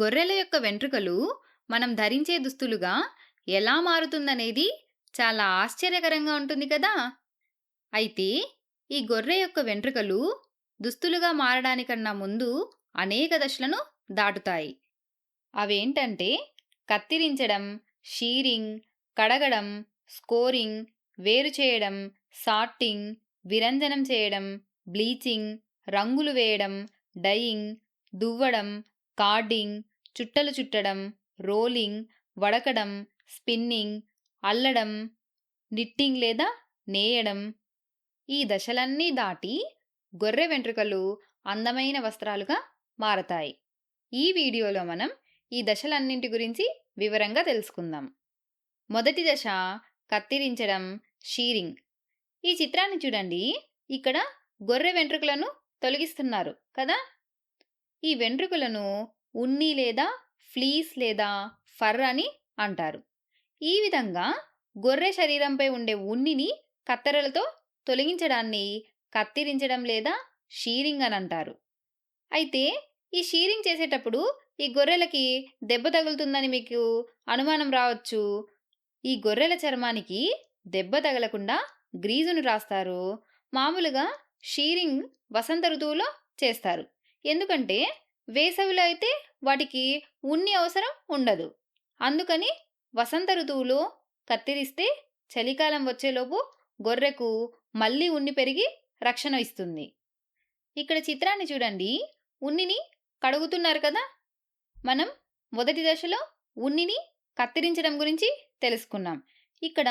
గొర్రెల యొక్క వెంట్రుకలు మనం ధరించే దుస్తులుగా ఎలా మారుతుందనేది చాలా ఆశ్చర్యకరంగా ఉంటుంది కదా. అయితే ఈ గొర్రె యొక్క వెంట్రుకలు దుస్తులుగా మారడానికన్నా ముందు అనేక దశలను దాటుతాయి. అవేంటంటే కత్తిరించడం, షీరింగ్, కడగడం, స్కోరింగ్, వేరు చేయడం, సార్టింగ్, విరంజనం చేయడం, బ్లీచింగ్, రంగులు వేయడం, డయింగ్, దువ్వడం, కార్డింగ్, చుట్టలు చుట్టడం, రోలింగ్, వడకడం, స్పిన్నింగ్, అల్లడం, నిట్టింగ్ లేదా నేయడం. ఈ దశలన్నీ దాటి గొర్రె వెంట్రుకలు అందమైన వస్త్రాలుగా మారతాయి. ఈ వీడియోలో మనం ఈ దశలన్నింటి గురించి వివరంగా తెలుసుకుందాం. మొదటి దశ కత్తిరించడం, షీరింగ్. ఈ చిత్రాన్ని చూడండి. ఇక్కడ గొర్రె వెంట్రుకలను తొలగిస్తున్నారు కదా. ఈ వెంట్రుకలను ఉన్ని లేదా ఫ్లీస్ లేదా ఫర్ అని అంటారు. ఈ విధంగా గొర్రె శరీరంపై ఉండే ఉన్నిని కత్తెరలతో తొలగించడాన్ని కత్తిరించడం లేదా షీరింగ్ అని అంటారు. అయితే ఈ షీరింగ్ చేసేటప్పుడు ఈ గొర్రెలకి దెబ్బ తగులుతుందని మీకు అనుమానం రావచ్చు. ఈ గొర్రెల చర్మానికి దెబ్బ తగలకుండా గ్రీజును రాస్తారు. మామూలుగా షీరింగ్ వసంత ఋతువులో చేస్తారు. ఎందుకంటే వేసవిలో అయితే వాటికి ఉన్ని అవసరం ఉండదు. అందుకని వసంత ఋతువులో కత్తిరిస్తే చలికాలం వచ్చేలోపు గొర్రెకు మళ్ళీ ఉన్ని పెరిగి రక్షణ ఇస్తుంది. ఇక్కడ చిత్రాన్ని చూడండి. ఉన్నిని కడుగుతున్నారు కదా. మనం మొదటి దశలో ఉన్నిని కత్తిరించడం గురించి తెలుసుకున్నాం. ఇక్కడ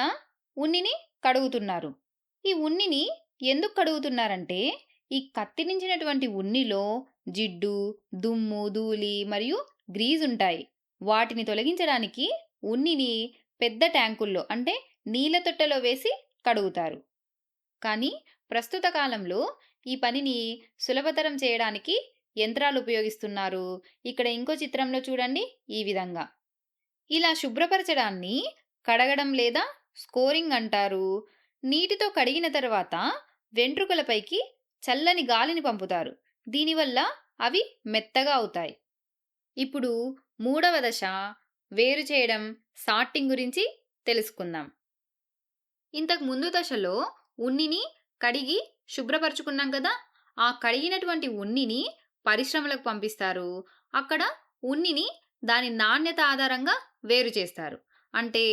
ఉన్నిని కడుగుతున్నారు. ఈ ఉన్నిని ఎందుకు కడుగుతున్నారంటే ఈ కత్తిరించినటువంటి ఉన్నిలో జిడ్డు, దుమ్ము, ధూళి మరియు గ్రీజ్ ఉంటాయి. వాటిని తొలగించడానికి ఉన్నిని పెద్ద ట్యాంకుల్లో అంటే నీళ్ళ తొట్టెలో వేసి కడుగుతారు. కానీ ప్రస్తుత కాలంలో ఈ పనిని సులభతరం చేయడానికి యంత్రాలు ఉపయోగిస్తున్నారు. ఇక్కడ ఇంకో చిత్రంలో చూడండి. ఈ విధంగా ఇలా శుభ్రపరచడాన్ని కడగడం లేదా స్కోరింగ్ అంటారు. నీటితో కడిగిన తర్వాత వెంట్రుకలపైకి చల్లని గాలిని పంపుతారు. దీనివల్ల అవి మెత్తగా అవుతాయి. ఇప్పుడు మూడవ దశ వేరు చేయడం, సార్టింగ్ గురించి తెలుసుకుందాం. ఇంతకు ముందు దశలో ఉన్నిని కడిగి శుభ్రపరచుకున్నాం కదా. ఆ కడిగినటువంటి ఉన్నిని పరిశ్రమలకు పంపిస్తారు. అక్కడ ఉన్నిని దాని నాణ్యత ఆధారంగా వేరు చేస్తారు. అంటే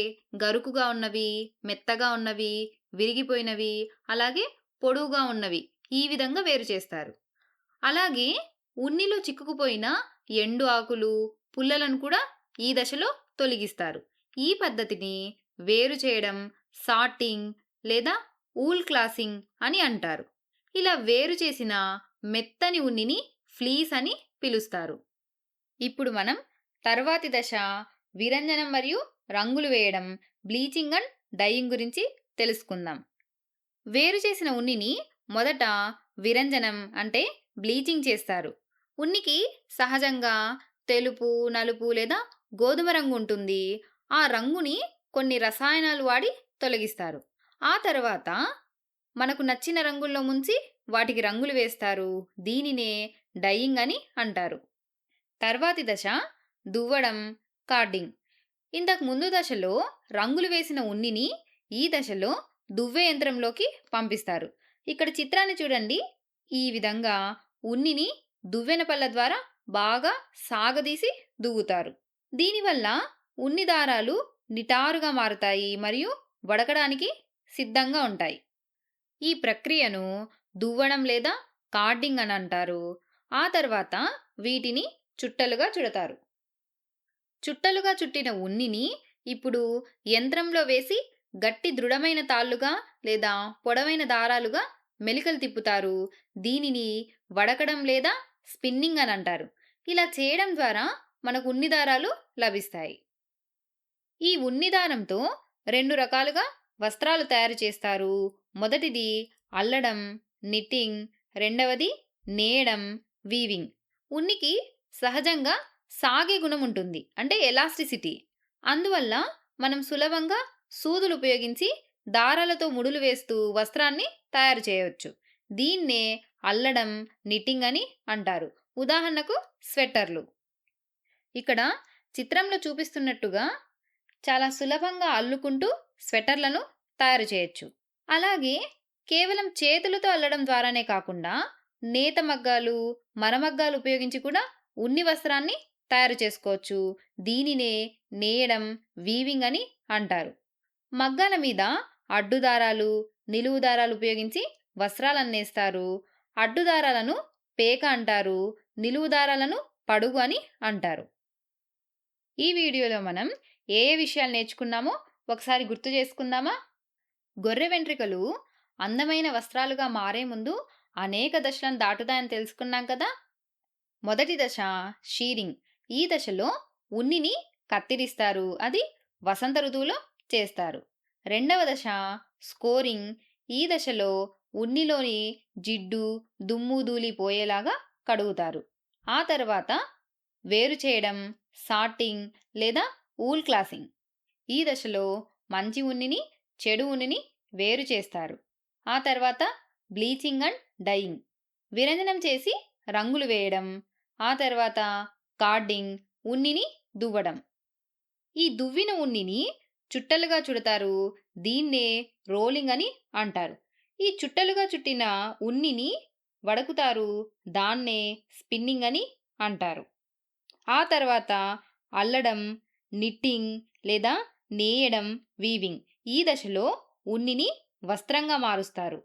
గరుకుగా ఉన్నవి, మెత్తగా ఉన్నవి, విరిగిపోయినవి, అలాగే పొడువుగా ఉన్నవి, ఈ విధంగా వేరు చేస్తారు. అలాగే ఉన్నిలో చిక్కుకుపోయిన ఎండు ఆకులు, పుల్లలను కూడా ఈ దశలో తొలగిస్తారు. ఈ పద్ధతిని వేరు చేయడం, సార్టింగ్ లేదా ఊల్ క్లాసింగ్ అని అంటారు. ఇలా వేరు చేసిన మెత్తని ఉన్నిని ఫ్లీస్ అని పిలుస్తారు. ఇప్పుడు మనం తర్వాతి దశ విరంజనం మరియు రంగులు వేయడం, బ్లీచింగ్ అండ్ డయింగ్ గురించి తెలుసుకుందాం. వేరు చేసిన ఉన్నిని మొదట విరంజనం అంటే బ్లీచింగ్ చేస్తారు. ఉన్నికి సహజంగా తెలుపు, నలుపు లేదా గోధుమ రంగు ఉంటుంది. ఆ రంగుని కొన్ని రసాయనాలు వాడి తొలగిస్తారు. ఆ తర్వాత మనకు నచ్చిన రంగుల్లో ముంచి వాటికి రంగులు వేస్తారు. దీనినే డయింగ్ అని అంటారు. తర్వాతి దశ దువ్వడం, కార్డింగ్. ఇంతకు ముందు దశలో రంగులు వేసిన ఉన్నిని ఈ దశలో దువ్వే యంత్రంలోకి పంపిస్తారు. ఇక్కడ చిత్రాన్ని చూడండి. ఈ విధంగా ఉన్నిని దువ్వెన పళ్ళ ద్వారా బాగా సాగదీసి దువ్వుతారు. దీనివల్ల ఉన్ని దారాలు నిటారుగా మారుతాయి మరియు వడకడానికి సిద్ధంగా ఉంటాయి. ఈ ప్రక్రియను దువ్వడం లేదా కార్డింగ్ అని అంటారు. ఆ తర్వాత వీటిని చుట్టలుగా చుడతారు. చుట్టలుగా చుట్టిన ఉన్నిని ఇప్పుడు యంత్రంలో వేసి గట్టి దృఢమైన తాళ్లుగా లేదా పొడవైన దారాలుగా మెలికలు తిప్పుతారు. దీనిని వడకడం లేదా స్పిన్నింగ్ అని అంటారు. ఇలా చేయడం ద్వారా మనకు ఉన్ని దారాలు లభిస్తాయి. ఈ ఉన్ని దారంతో రెండు రకాలుగా వస్త్రాలు తయారు చేస్తారు. మొదటిది అల్లడం, నిట్టింగ్. రెండవది నేయడం, వీవింగ్. ఉనికి సహజంగా సాగే గుణం ఉంటుంది, అంటే ఎలాస్టిసిటీ. అందువల్ల మనం సులభంగా సూదులు ఉపయోగించి దారాలతో ముడులు వేస్తూ వస్త్రాన్ని తయారు చేయవచ్చు. దీన్నే అల్లడం, నిట్టింగ్ అని అంటారు. ఉదాహరణకు స్వెట్టర్లు. ఇక్కడ చిత్రంలో చూపిస్తున్నట్టుగా చాలా సులభంగా అల్లుకుంటూ స్వెటర్లను తయారు చేయొచ్చు. అలాగే కేవలం చేతులతో అల్లడం ద్వారానే కాకుండా నేత మగ్గాలు, మరమగ్గాలు ఉపయోగించి కూడా ఉన్ని వస్త్రాన్ని తయారు చేసుకోవచ్చు. దీనినే నేయడం, వీవింగ్ అని అంటారు. మగ్గాల మీద అడ్డు దారాలు, నిలువు దారాలు ఉపయోగించి వస్త్రాలను నేస్తారు. అడ్డు దారాలను పేక అంటారు. నిలువు దారాలను పడుగు అని అంటారు. ఈ వీడియోలో మనం ఏ ఏ విషయాలు నేర్చుకున్నామో ఒకసారి గుర్తు చేసుకుందామా? గొర్రె వెంట్రుకలు అందమైన వస్త్రాలుగా మారే ముందు అనేక దశలను దాటుతాయని తెలుసుకున్నాం కదా. మొదటి దశ షీరింగ్. ఈ దశలో ఉన్నిని కత్తిరిస్తారు. అది వసంత ఋతువులో చేస్తారు. రెండవ దశ స్కోరింగ్. ఈ దశలో ఉన్నిలోని జిడ్డు, దుమ్ము ధూళి పోయేలాగా కడుగుతారు. ఆ తర్వాత వేరు చేయడం, సార్టింగ్ లేదా ఊల్ క్లాసింగ్. ఈ దశలో మంచి ఉన్నిని, చెడు ఉన్నిని వేరు చేస్తారు. ఆ తర్వాత బ్లీచింగ్ అండ్ డైయింగ్. విరంజనం చేసి రంగులు వేయడం. ఆ తర్వాత కార్డింగ్. ఉన్నిని దువ్వడం. ఈ దువ్విన ఉన్నిని చుట్టలుగా చుడతారు. దీన్నే రోలింగ్ అని అంటారు. ఈ చుట్టలుగా చుట్టిన ఉన్నిని వడకుతారు. దాన్నే స్పిన్నింగ్ అని అంటారు. ఆ తర్వాత అల్లడం, నిట్టింగ్ లేదా నేయడం, వీవింగ్. ఈ దశలో ఉన్నిని వస్త్రంగా మారుస్తారు.